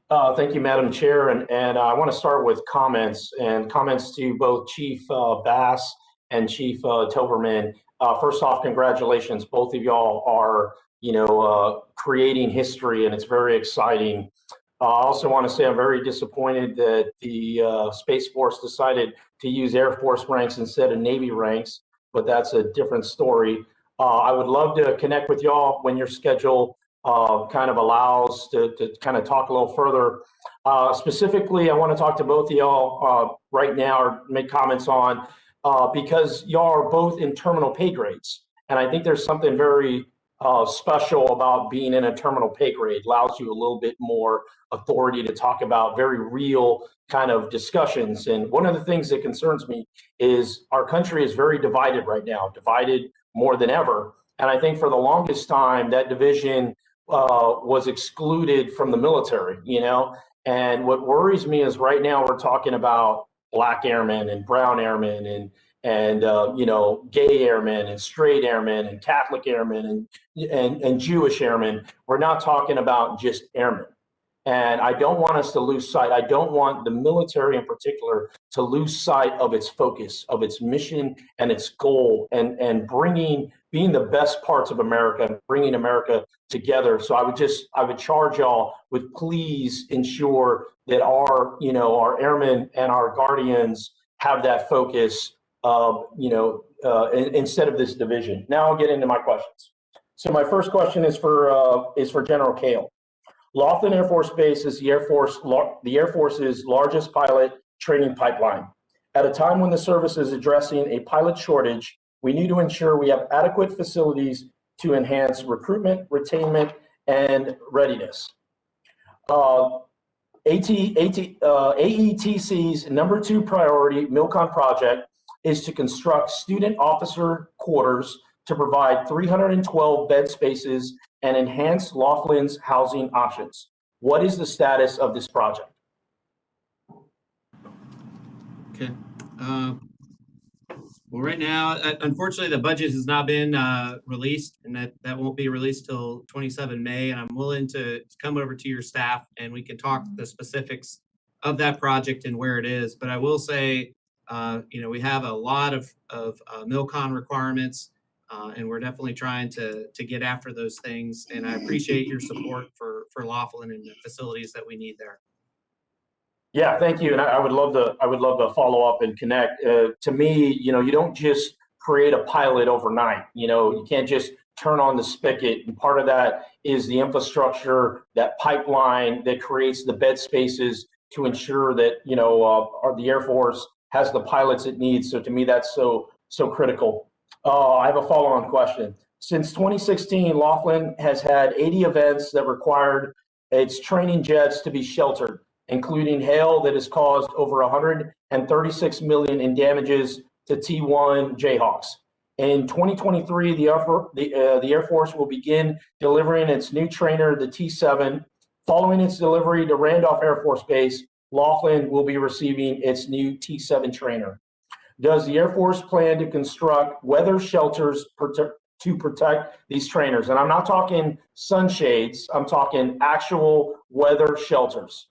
Thank you, Madam Chair, and I want to start with comments to both Chief Bass and Chief Toberman. First off, congratulations, both of y'all are creating history, and it's very exciting. I also want to say I'm very disappointed that the Space Force decided to use Air Force ranks instead of Navy ranks, but that's a different story. I would love to connect with y'all when your schedule kind of allows to kind of talk a little further. Specifically, I want to talk to both of y'all right now or make comments on because y'all are both in terminal pay grades. And I think there's something very special about being in a terminal pay grade. Allows you a little bit more authority to talk about very real kind of discussions. And one of the things that concerns me is our country is very divided right now, divided more than ever. And I think for the longest time, that division was excluded from the military, and what worries me is right now we're talking about black airmen and brown airmen and gay airmen and straight airmen and Catholic airmen and Jewish airmen. We're not talking about just airmen. And I don't want us to lose sight. I don't want the military in particular to lose sight of its focus, of its mission and its goal, and being the best parts of America and bringing America together. So I would charge y'all with please ensure that our airmen and our guardians have that focus, instead of this division. Now I'll get into my questions. So my first question is for General Kale. Laughlin Air Force Base is the Air Force's largest pilot training pipeline. At a time when the service is addressing a pilot shortage, we need to ensure we have adequate facilities to enhance recruitment, retainment, and readiness. AETC's number 2 priority MILCON project is to construct student officer quarters to provide 312 bed spaces and enhance Laughlin's housing options. What is the status of this project? Okay. Well, right now, unfortunately, the budget has not been released, and that won't be released till 27 May. And I'm willing to come over to your staff and we can talk the specifics of that project and where it is. But I will say, we have a lot of MILCON requirements. And we're definitely trying to get after those things. And I appreciate your support for Laughlin and the facilities that we need there. Yeah, thank you. And I would love to follow up and connect. To me, you don't just create a pilot overnight. You can't just turn on the spigot. And part of that is the infrastructure, that pipeline that creates the bed spaces to ensure that the Air Force has the pilots it needs. So to me, that's so critical. I have a follow-on question. Since 2016, Laughlin has had 80 events that required its training jets to be sheltered, including hail that has caused over $136 million in damages to T-1 Jayhawks. In 2023, the Air Force will begin delivering its new trainer, the T-7. Following its delivery to Randolph Air Force Base, Laughlin will be receiving its new T-7 trainer. Does the Air Force plan to construct weather shelters to protect these trainers? And I'm not talking sunshades, I'm talking actual weather shelters.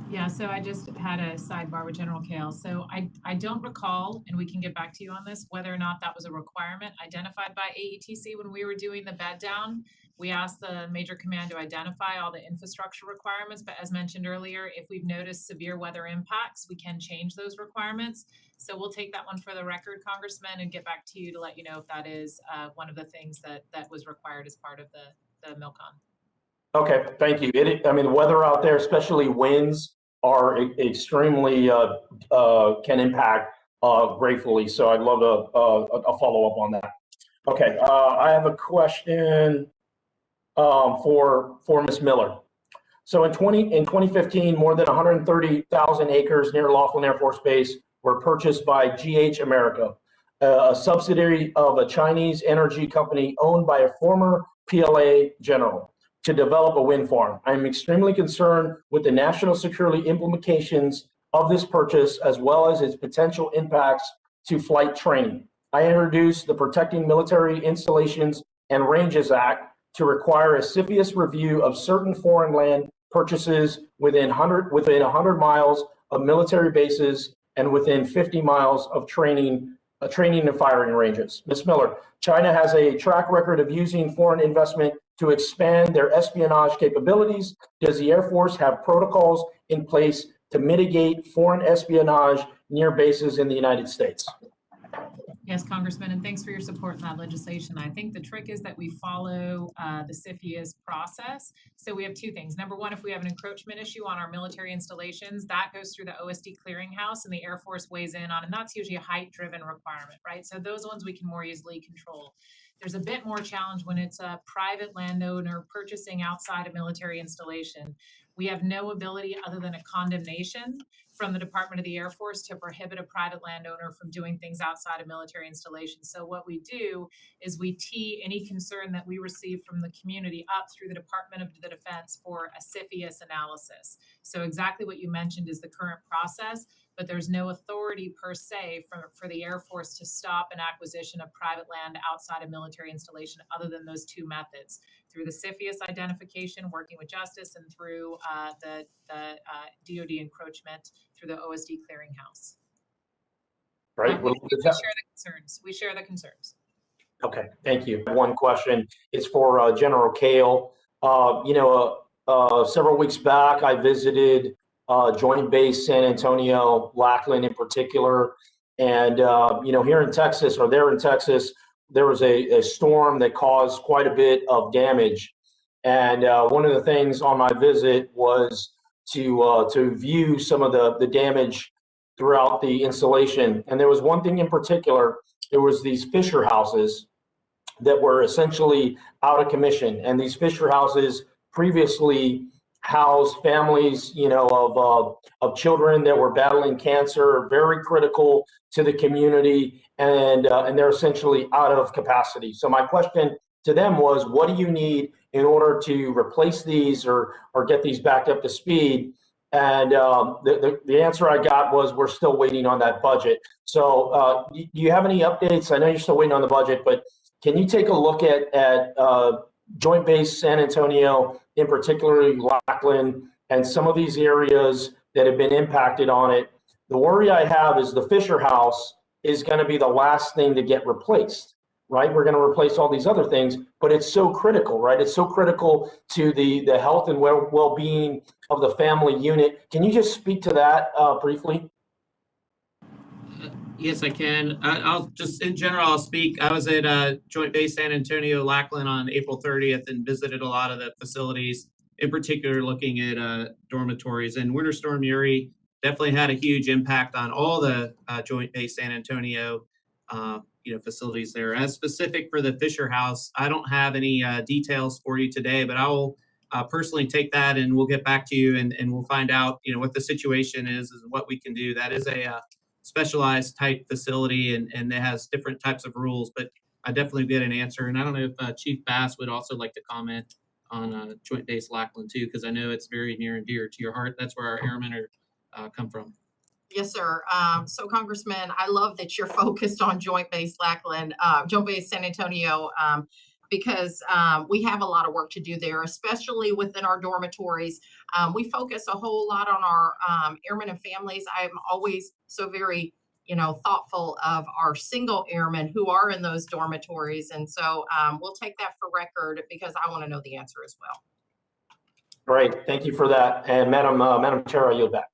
Yeah, so I just had a sidebar with General Kale. So I don't recall, and we can get back to you on this, whether or not that was a requirement identified by AETC when we were doing the bed down. We asked the Major Command to identify all the infrastructure requirements, but as mentioned earlier, if we've noticed severe weather impacts, we can change those requirements. So we'll take that one for the record, Congressman, and get back to you to let you know if that is one of the things that was required as part of the MILCON. Okay, thank you. The weather out there, especially winds, are extremely can impact gratefully. So I'd love a follow up on that. Okay, I have a question for Ms. Miller. So in 2015, more than 130,000 acres near Laughlin Air Force Base were purchased by GH America, a subsidiary of a Chinese energy company owned by a former PLA general, to develop a wind farm. I am extremely concerned with the national security implications of this purchase, as well as its potential impacts to flight training. I introduced the Protecting Military Installations and Ranges Act to require a CFIUS review of certain foreign land purchases within 100 miles of military bases and within 50 miles of training and firing ranges. Ms. Miller, China has a track record of using foreign investment to expand their espionage capabilities. Does the Air Force have protocols in place to mitigate foreign espionage near bases in the United States? Yes, Congressman, and thanks for your support in that legislation. I think the trick is that we follow the CFIUS process. So we have two things. Number one, if we have an encroachment issue on our military installations, that goes through the OSD clearinghouse and the Air Force weighs in on, and that's usually a height-driven requirement, right? So those ones we can more easily control. There's a bit more challenge when it's a private landowner purchasing outside a military installation. We have no ability other than a condemnation from the Department of the Air Force to prohibit a private landowner from doing things outside of military installations. So what we do is we tee any concern that we receive from the community up through the Department of the Defense for a CFIUS analysis. So exactly what you mentioned is the current process, but there's no authority per se for the Air Force to stop an acquisition of private land outside of military installation other than those two methods, through the CFIUS identification, working with justice, and through the DoD encroachment through the OSD clearinghouse. Right. We share the concerns. We share the concerns. Okay, thank you. One question. It's for General Kale. Several weeks back, I visited Joint Base San Antonio, Lackland in particular. And, here in Texas, or there in Texas, there was a storm that caused quite a bit of damage. And one of the things on my visit was to view some of the damage throughout the installation. And there was one thing in particular. There was these Fisher houses that were essentially out of commission. And these Fisher houses previously housed families, of children that were battling cancer, very critical to the community, and they're essentially out of capacity. So my question to them was, what do you need in order to replace these or get these back up to speed? And the answer I got was, we're still waiting on that budget. So do you have any updates? I know you're still waiting on the budget, but can you take a look at Joint Base San Antonio, in particular Lackland, and some of these areas that have been impacted on it? The worry I have is the Fisher House is going to be the last thing to get replaced, right? We're going to replace all these other things, but it's so critical, right? It's so critical to the health and well-being of the family unit. Can you just speak to that briefly? Yes, I can. I'll just, in general, I'll speak. I was at Joint Base San Antonio, Lackland on April 30th and visited a lot of the facilities, in particular looking at dormitories. And Winter Storm Uri definitely had a huge impact on all the Joint Base San Antonio facilities there. As specific for the Fisher House, I don't have any details for you today, but I will personally take that and we'll get back to you and we'll find out, what the situation is and what we can do. That is a specialized type facility and it has different types of rules, but I definitely get an answer. And I don't know if Chief Bass would also like to comment on Joint Base Lackland too, because I know it's very near and dear to your heart. That's where our airmen are come from. Yes, sir. So Congressman, I love that you're focused on Joint Base Lackland, Joint Base San Antonio, because we have a lot of work to do there, especially within our dormitories. We focus a whole lot on our airmen and families. I'm always so very, thoughtful of our single airmen who are in those dormitories. And so we'll take that for record because I want to know the answer as well. Great, thank you for that. And Madam Chair, I yield back.